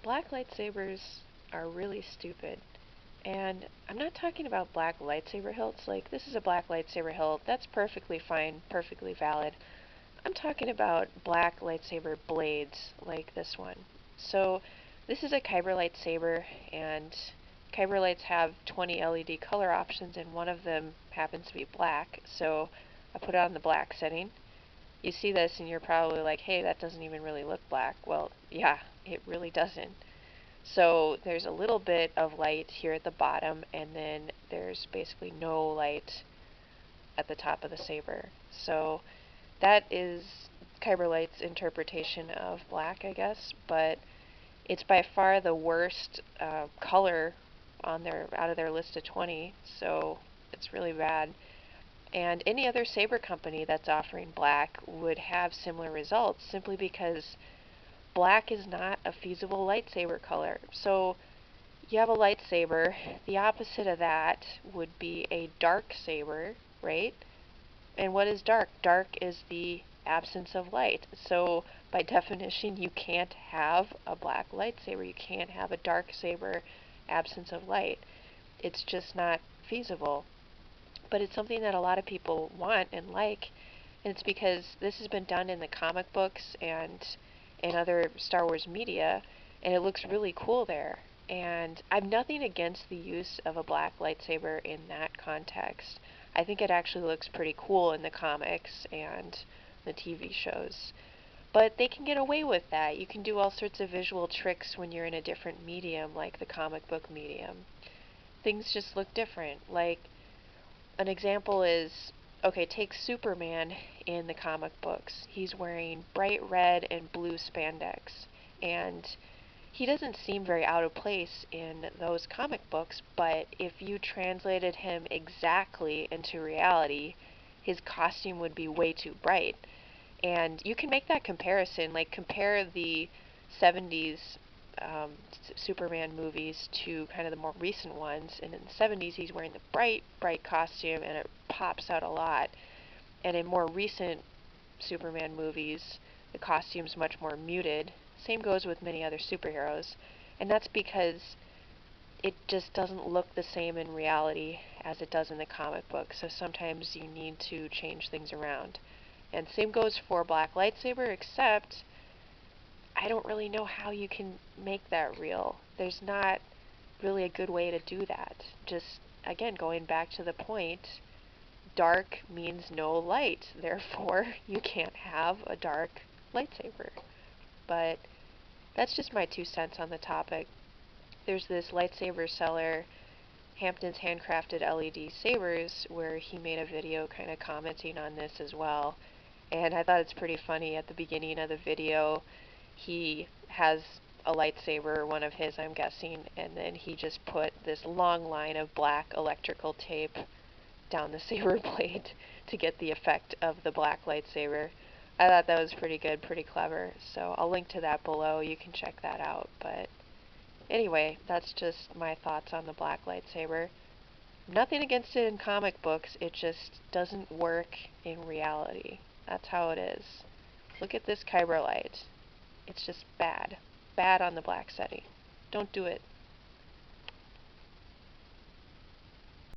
Black lightsabers are really stupid. And I'm not talking about black lightsaber hilts. Like, this is a black lightsaber hilt. That's perfectly fine, perfectly valid. I'm talking about black lightsaber blades like this one. So, this is a Kyberlight saber, and Kyberlights have 20 LED color options, and one of them happens to be black. So, I put it on the black setting. You see this, and you're probably like, hey, that doesn't even really look black. Well, yeah, it really doesn't. So there's a little bit of light here at the bottom, and then there's basically no light at the top of the saber. So that is Kyberlight's interpretation of black, I guess, but it's by far the worst color on out of their list of 20, so it's really bad. And any other saber company that's offering black would have similar results simply because black is not a feasible lightsaber color. So you have a lightsaber. The opposite of that would be a dark saber, right? And what is dark? Dark is the absence of light. So by definition, you can't have a black lightsaber. You can't have a dark saber, absence of light. It's just not feasible. But it's something that a lot of people want and like, and it's because this has been done in the comic books and in other Star Wars media, and it looks really cool there. And I've nothing against the use of a black lightsaber in that context. I think it actually looks pretty cool in the comics and the TV shows. But they can get away with that. You can do all sorts of visual tricks when you're in a different medium, like the comic book medium. Things just look different. Like, an example is, okay, take Superman in the comic books. He's wearing bright red and blue spandex, and he doesn't seem very out of place in those comic books, but if you translated him exactly into reality, his costume would be way too bright. And you can make that comparison, like compare the 70s Superman movies to kind of the more recent ones. And in the 70s, he's wearing the bright, bright costume, and it pops out a lot. And in more recent Superman movies, the costume's much more muted. Same goes with many other superheroes. And that's because it just doesn't look the same in reality as it does in the comic book. So sometimes you need to change things around. And same goes for black lightsaber, except I don't really know how you can make that real. There's not really a good way to do that. Just, again, going back to the point, dark means no light. Therefore, you can't have a dark lightsaber. But that's just my 2 cents on the topic. There's this lightsaber seller, Hampton's Handcrafted LED Sabers, where he made a video kind of commenting on this as well. And I thought it's pretty funny. At the beginning of the video, he has a lightsaber, one of his, I'm guessing, and then he just put this long line of black electrical tape down the saber blade to get the effect of the black lightsaber. I thought that was pretty good, pretty clever, so I'll link to that below. You can check that out. But anyway, that's just my thoughts on the black lightsaber. Nothing against it in comic books, it just doesn't work in reality. That's how it is. Look at this Kyberlight. It's just bad. Bad on the black setting. Don't do it.